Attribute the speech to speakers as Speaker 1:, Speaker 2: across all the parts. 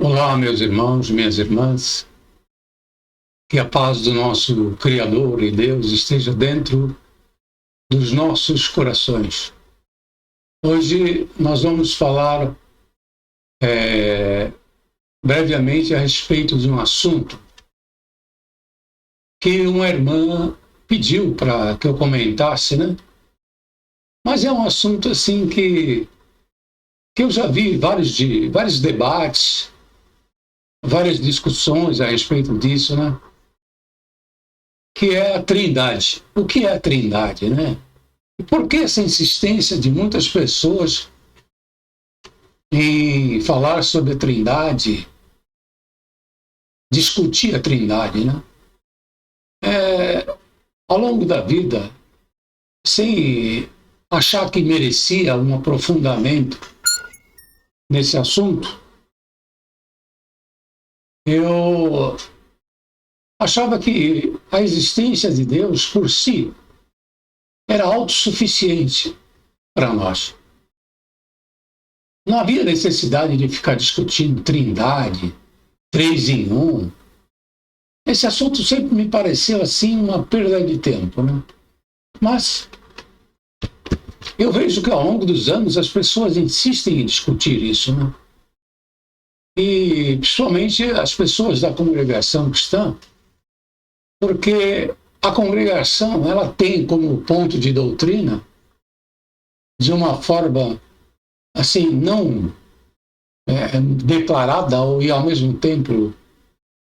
Speaker 1: Olá, meus irmãos, minhas irmãs, que a paz do nosso Criador e Deus esteja dentro dos nossos corações. Hoje nós vamos falar brevemente a respeito de um assunto que uma irmã pediu para que eu comentasse, né? Mas é um assunto assim que eu já vi vários debates, várias discussões a respeito disso, né? Que é a Trindade. O que é a Trindade, né? E por que essa insistência de muitas pessoas em falar sobre a Trindade, discutir a Trindade, né? Ao longo da vida, sem achar que merecia um aprofundamento nesse assunto, eu achava que a existência de Deus por si era autossuficiente para nós. Não havia necessidade de ficar discutindo Trindade, três em um. Esse assunto sempre me pareceu assim uma perda de tempo, né? Mas eu vejo que ao longo dos anos as pessoas insistem em discutir isso, né? E principalmente as pessoas da congregação cristã, porque a congregação ela tem como ponto de doutrina, de uma forma assim não declarada e ao mesmo tempo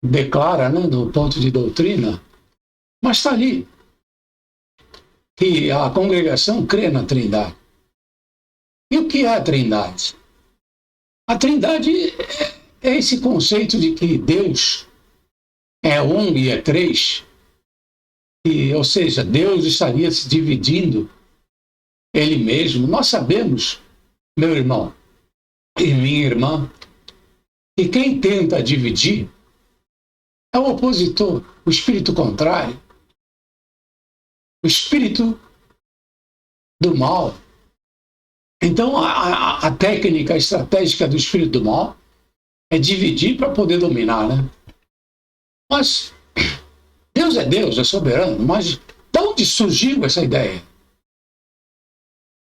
Speaker 1: declara, né, no ponto de doutrina, mas está ali que a congregação crê na Trindade. E o que é a Trindade? A Trindade é esse conceito de que Deus é um e é três, ou seja, Deus estaria se dividindo Ele mesmo. Nós sabemos, meu irmão e minha irmã, que quem tenta dividir é o opositor, o espírito contrário, o espírito do mal. Então, a técnica estratégica do espírito do mal é dividir para poder dominar, né? Mas Deus é soberano, mas de onde surgiu essa ideia?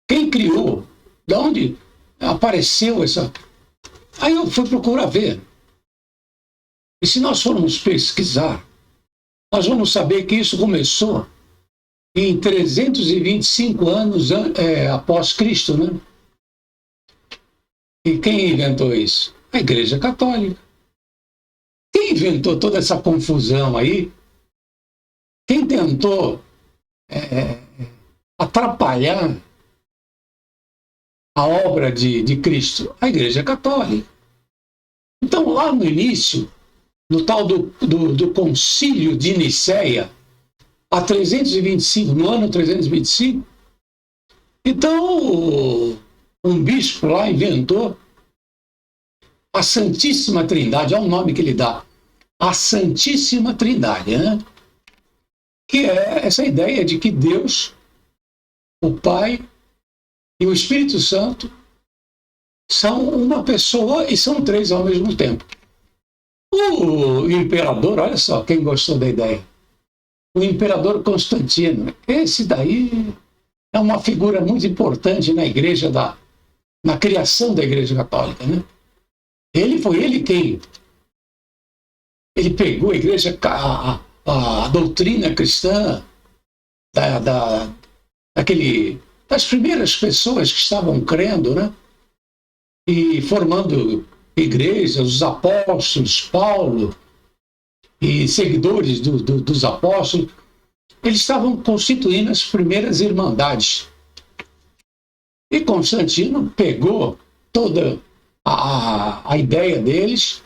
Speaker 1: Quem criou? De onde apareceu essa... Aí eu fui procurar ver. E se nós formos pesquisar, nós vamos saber que isso começou em 325 anos após Cristo, né? E quem inventou isso? A Igreja Católica. Quem inventou toda essa confusão aí? Quem tentou atrapalhar a obra de Cristo? A Igreja Católica. Então, lá no início, no tal do Concílio de Nicéia, no ano 325, então um bispo lá inventou a Santíssima Trindade, é o nome que ele dá, a Santíssima Trindade, né? Que é essa ideia de que Deus, o Pai e o Espírito Santo são uma pessoa e são três ao mesmo tempo. O imperador, olha só quem gostou da ideia, o imperador Constantino, esse daí é uma figura muito importante na igreja, na criação da Igreja Católica, né? Foi ele quem ele pegou a igreja, a doutrina cristã das primeiras pessoas que estavam crendo, né? E formando igrejas, os apóstolos, Paulo e seguidores dos apóstolos, eles estavam constituindo as primeiras irmandades. E Constantino pegou toda a ideia deles,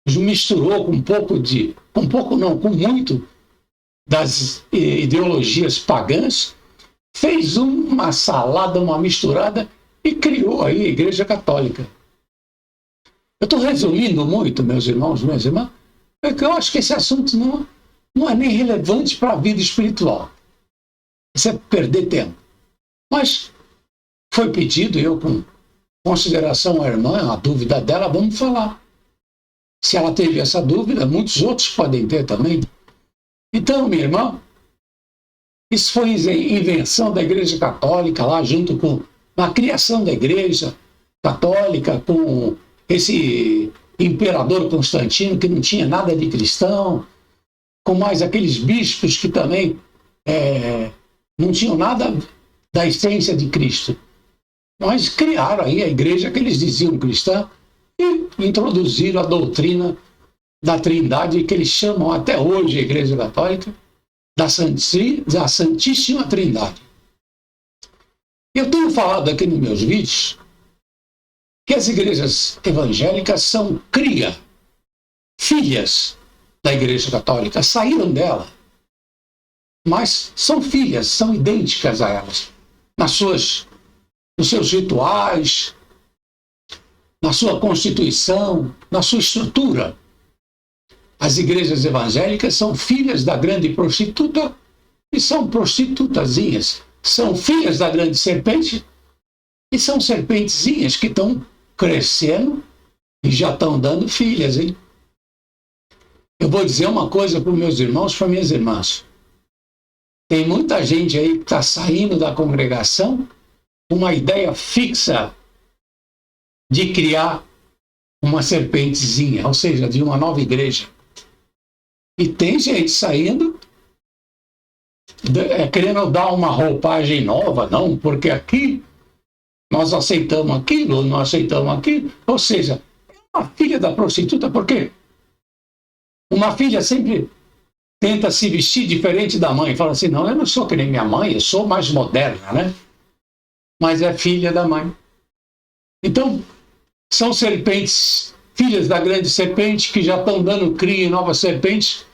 Speaker 1: misturou com muito das ideologias pagãs, fez uma salada, uma misturada e criou aí a Igreja Católica. Eu estou resumindo muito, meus irmãos, minhas irmãs, porque eu acho que esse assunto não é nem relevante para a vida espiritual. Isso é perder tempo. Mas foi pedido, eu com consideração à irmã, a dúvida dela, vamos falar. Se ela teve essa dúvida, muitos outros podem ter também. Então, minha irmã, isso foi invenção da Igreja Católica, lá junto com a criação da Igreja Católica, com esse imperador Constantino, que não tinha nada de cristão, com mais aqueles bispos que também não tinham nada da essência de Cristo. Mas criaram aí a igreja que eles diziam cristã e introduziram a doutrina da Trindade, que eles chamam até hoje a Igreja Católica da Santíssima Trindade. Eu tenho falado aqui nos meus vídeos que as igrejas evangélicas são filhas da Igreja Católica, saíram dela, mas são filhas, são idênticas a elas, nos seus rituais, na sua constituição, na sua estrutura. As igrejas evangélicas são filhas da grande prostituta e são prostitutazinhas. São filhas da grande serpente e são serpentezinhas que estão crescendo e já estão dando filhas, hein? Eu vou dizer uma coisa para os meus irmãos, para minhas irmãs. Tem muita gente aí que está saindo da congregação com uma ideia fixa de criar uma serpentezinha, ou seja, de uma nova igreja. E tem gente saindo querendo dar uma roupagem nova, não, porque aqui nós aceitamos aquilo, não aceitamos aquilo. Ou seja, é uma filha da prostituta, por quê? Uma filha sempre tenta se vestir diferente da mãe. Fala assim, não, eu não sou que nem minha mãe, eu sou mais moderna, né? Mas é filha da mãe. Então, são serpentes, filhas da grande serpente, que já estão dando cria em novas serpentes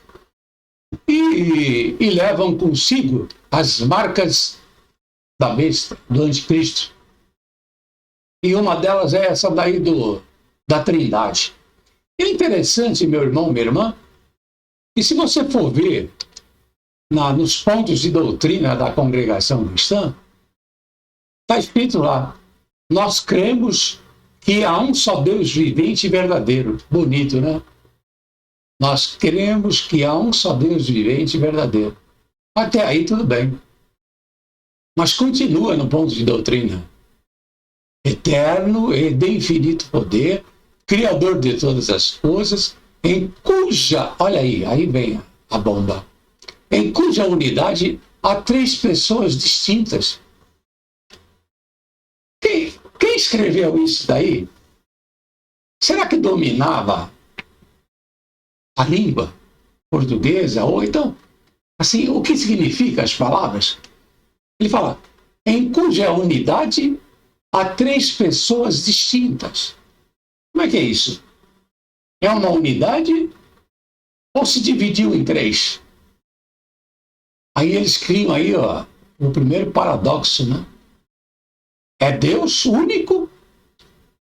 Speaker 1: e levam consigo as marcas da besta, do anticristo. E uma delas é essa daí da Trindade. É interessante, meu irmão, minha irmã, e se você for ver nos pontos de doutrina da congregação cristã, está escrito lá, nós cremos que há um só Deus vivente e verdadeiro. Bonito, né? Nós cremos que há um só Deus vivente e verdadeiro. Até aí tudo bem. Mas continua no ponto de doutrina. Eterno e de infinito poder, Criador de todas as coisas, em cuja, olha aí vem a bomba, em cuja unidade há três pessoas distintas. Quem escreveu isso daí? Será que dominava a língua portuguesa? Ou então, assim, o que significa as palavras? Ele fala, em cuja unidade há três pessoas distintas. Como é que é isso? É uma unidade ou se dividiu em três? Aí eles criam aí, o primeiro paradoxo, né? É Deus único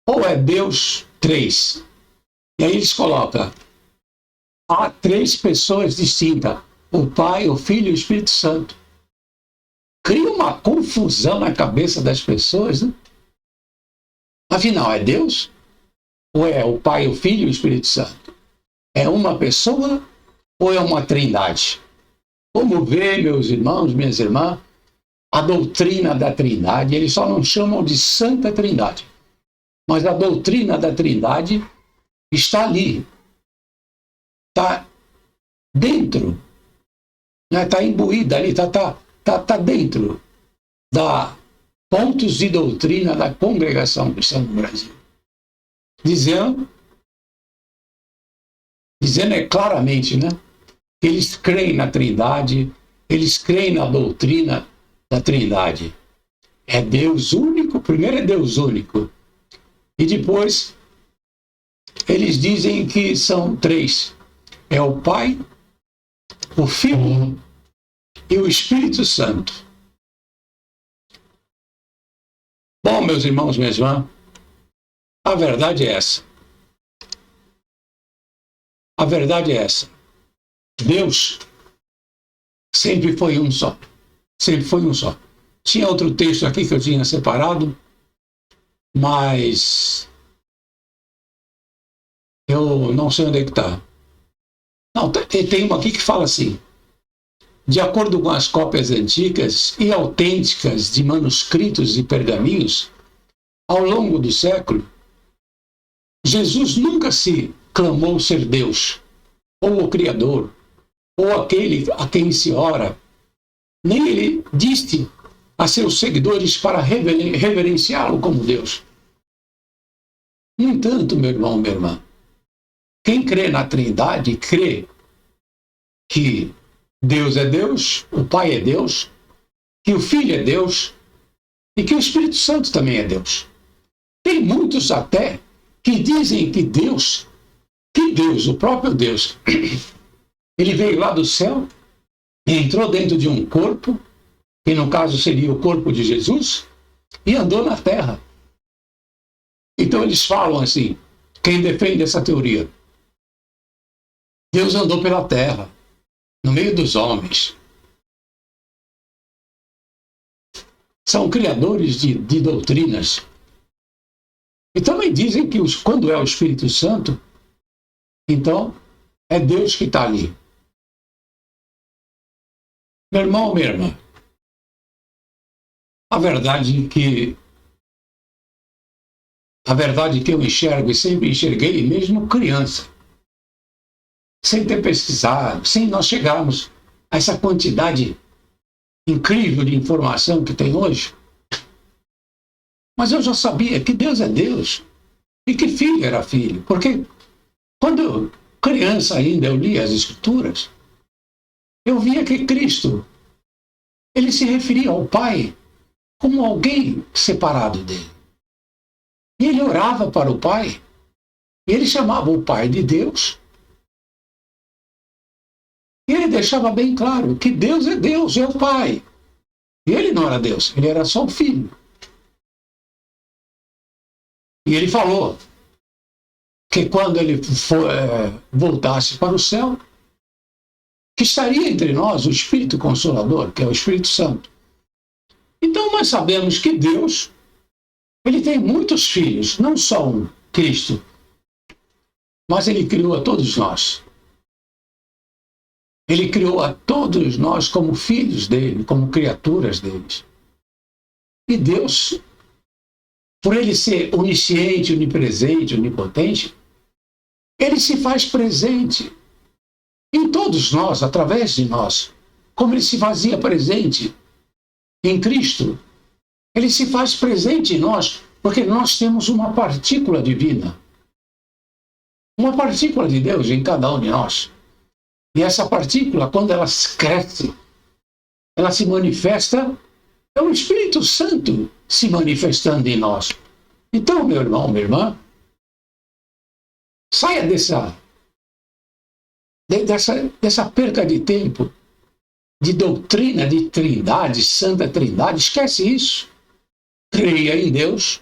Speaker 1: ou é Deus três? E aí eles colocam, há três pessoas distintas, o Pai, o Filho e o Espírito Santo. Cria uma confusão na cabeça das pessoas, né? Afinal, é Deus? Ou é o Pai, o Filho e o Espírito Santo? É uma pessoa ou é uma trindade? Como vê, meus irmãos, minhas irmãs, a doutrina da Trindade, eles só não chamam de Santa Trindade, mas a doutrina da Trindade está ali, está dentro, né? Está imbuída ali, está dentro da pontos de doutrina da congregação cristã no Brasil. Dizendo claramente, né, que eles creem na Trindade, eles creem na doutrina da Trindade. É Deus único, primeiro é Deus único, e depois eles dizem que são três. É o Pai, o Filho e o Espírito Santo. Bom, meus irmãos, minhas irmãs, a verdade é essa. A verdade é essa. Deus sempre foi um só. Sempre foi um só. Tinha outro texto aqui que eu tinha separado, mas Eu não sei onde é que está. Não, tem uma aqui que fala assim: de acordo com as cópias antigas e autênticas de manuscritos e pergaminhos, ao longo do século, Jesus nunca se clamou ser Deus, ou o Criador, ou aquele a quem se ora, nem ele disse a seus seguidores para reverenciá-lo como Deus. No entanto, meu irmão, minha irmã, quem crê na Trindade crê que Deus é Deus, o Pai é Deus, que o Filho é Deus e que o Espírito Santo também é Deus. Tem muitos até que dizem que Deus, o próprio Deus, ele veio lá do céu e entrou dentro de um corpo, que no caso seria o corpo de Jesus, e andou na terra. Então eles falam assim, quem defende essa teoria? Deus andou pela terra, no meio dos homens. São criadores de doutrinas. E também dizem que quando é o Espírito Santo, então é Deus que está ali. Meu irmão, minha irmã, a verdade que eu enxergo e sempre enxerguei, mesmo criança, sem ter pesquisado, sem nós chegarmos a essa quantidade incrível de informação que tem hoje, mas eu já sabia que Deus é Deus e que Filho era Filho, porque quando criança ainda eu lia as Escrituras, eu via que Cristo, ele se referia ao Pai como alguém separado dele. E ele orava para o Pai, e ele chamava o Pai de Deus. E ele deixava bem claro que Deus, é o Pai. E ele não era Deus, ele era só o Filho. E ele falou que quando ele voltasse para o céu, que estaria entre nós o Espírito Consolador, que é o Espírito Santo. Então nós sabemos que Deus, ele tem muitos filhos, não só um, Cristo, mas ele criou a todos nós. Ele criou a todos nós como filhos dele, como criaturas deles. E Deus, por ele ser onisciente, onipresente, onipotente, ele se faz presente em todos nós, através de nós. Como ele se fazia presente em Cristo, ele se faz presente em nós, porque nós temos uma partícula divina, uma partícula de Deus em cada um de nós. E essa partícula, quando ela cresce, ela se manifesta, é o Espírito Santo se manifestando em nós. Então, meu irmão, minha irmã, saia dessa perca de tempo, de doutrina de Trindade, Santa Trindade, esquece isso. Creia em Deus,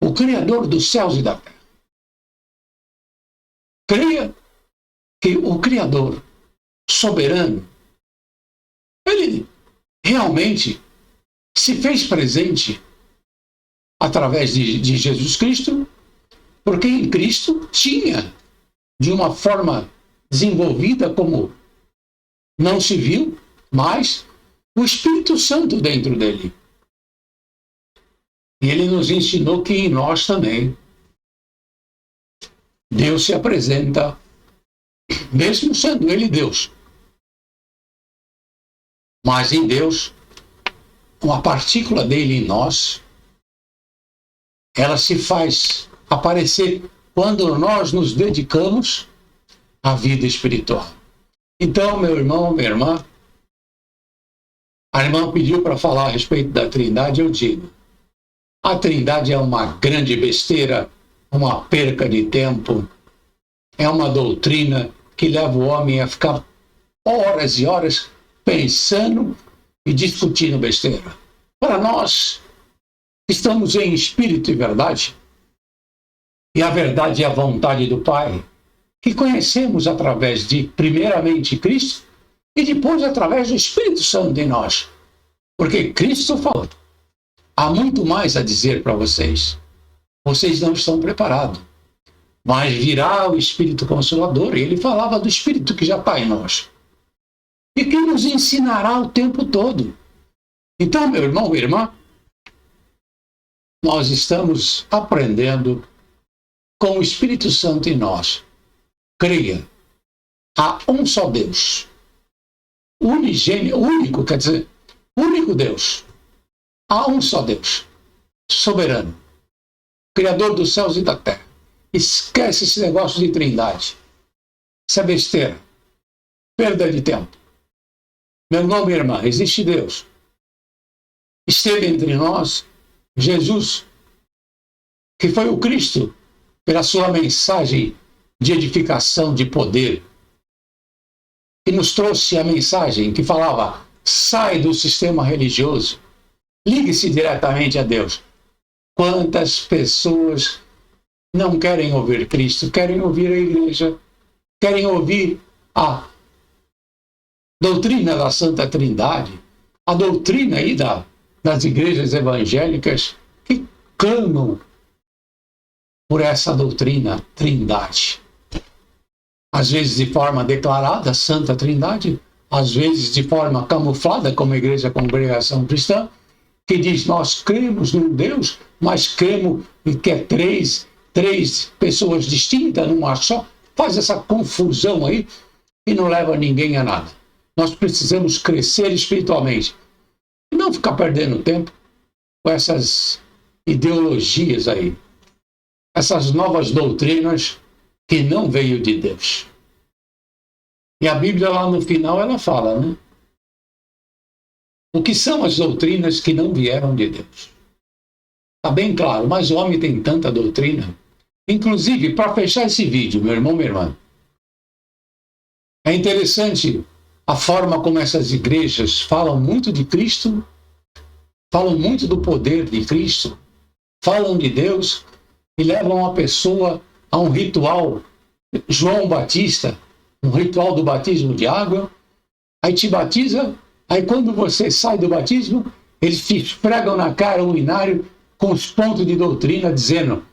Speaker 1: o Criador dos céus e da terra. Creia que o Criador soberano, ele realmente se fez presente através de Jesus Cristo, porque em Cristo tinha, de uma forma desenvolvida como não se viu, mas o Espírito Santo dentro dele. E ele nos ensinou que em nós também Deus se apresenta, mesmo sendo ele Deus. Mas em Deus, uma partícula dele em nós, ela se faz aparecer quando nós nos dedicamos à vida espiritual. Então, meu irmão, minha irmã, a irmã pediu para falar a respeito da Trindade, eu digo, a Trindade é uma grande besteira, uma perca de tempo, é uma doutrina que leva o homem a ficar horas e horas pensando e discutindo besteira. Para nós, que estamos em espírito e verdade, e a verdade é a vontade do Pai, que conhecemos através de, primeiramente, Cristo, e depois através do Espírito Santo em nós. Porque Cristo falou, há muito mais a dizer para vocês. Vocês não estão preparados. mas virá o Espírito Consolador. E ele falava do Espírito que já está em nós e que nos ensinará o tempo todo. Então, meu irmão, minha irmã, nós estamos aprendendo com o Espírito Santo em nós. Creia, há um só Deus, unigênito, único, quer dizer, único Deus. Há um só Deus, soberano, Criador dos céus e da terra. Esquece esse negócio de trindade. Isso é besteira. Perda de tempo. Meu irmão, minha irmã, existe Deus. Esteve entre nós Jesus, que foi o Cristo, pela sua mensagem de edificação, de poder, que nos trouxe a mensagem que falava: sai do sistema religioso, ligue-se diretamente a Deus. Quantas pessoas não querem ouvir Cristo, querem ouvir a igreja, querem ouvir a doutrina da Santa Trindade, a doutrina aí das igrejas evangélicas que clamam por essa doutrina Trindade. Às vezes de forma declarada, Santa Trindade, às vezes de forma camuflada, como a Igreja Congregação Cristã, que diz: nós cremos num Deus, mas cremos que é três pessoas distintas numa só. Faz essa confusão aí e não leva ninguém a nada. Nós precisamos crescer espiritualmente e não ficar perdendo tempo com essas ideologias aí, essas novas doutrinas que não veio de Deus. E a Bíblia lá no final ela fala, né? O que são as doutrinas que não vieram de Deus? Está bem claro, mas o homem tem tanta doutrina. Inclusive, para fechar esse vídeo, meu irmão, minha irmã, é interessante a forma como essas igrejas falam muito de Cristo, falam muito do poder de Cristo, falam de Deus e levam a pessoa a um ritual João Batista, um ritual do batismo de água. Aí te batiza, aí quando você sai do batismo, eles te esfregam na cara o inário com os pontos de doutrina, dizendo: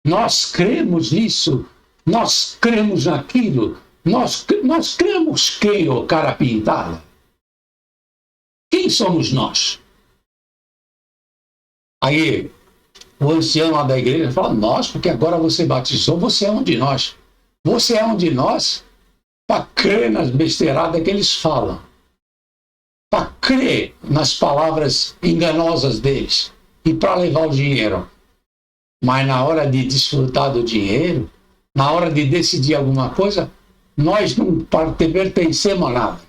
Speaker 1: nós cremos nisso, nós cremos naquilo, nós cremos quem, ô cara pintada? Quem somos nós? Aí o ancião lá da igreja fala: nós, porque agora você batizou, você é um de nós. Você é um de nós para crer nas besteiradas que eles falam, para crer nas palavras enganosas deles e para levar o dinheiro. Mas na hora de desfrutar do dinheiro, na hora de decidir alguma coisa, nós não pertencemos a nada.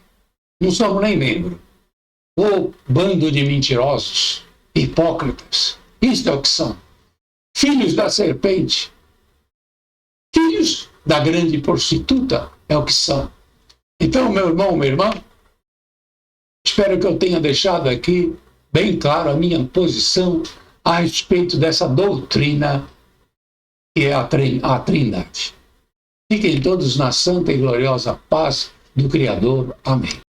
Speaker 1: Não somos nem membros. Ô bando de mentirosos, hipócritas. Isso é o que são. Filhos da serpente. Filhos da grande prostituta é o que são. Então, meu irmão, minha irmã, espero que eu tenha deixado aqui bem claro a minha posição a respeito dessa doutrina que é a Trindade. Fiquem todos na santa e gloriosa paz do Criador. Amém.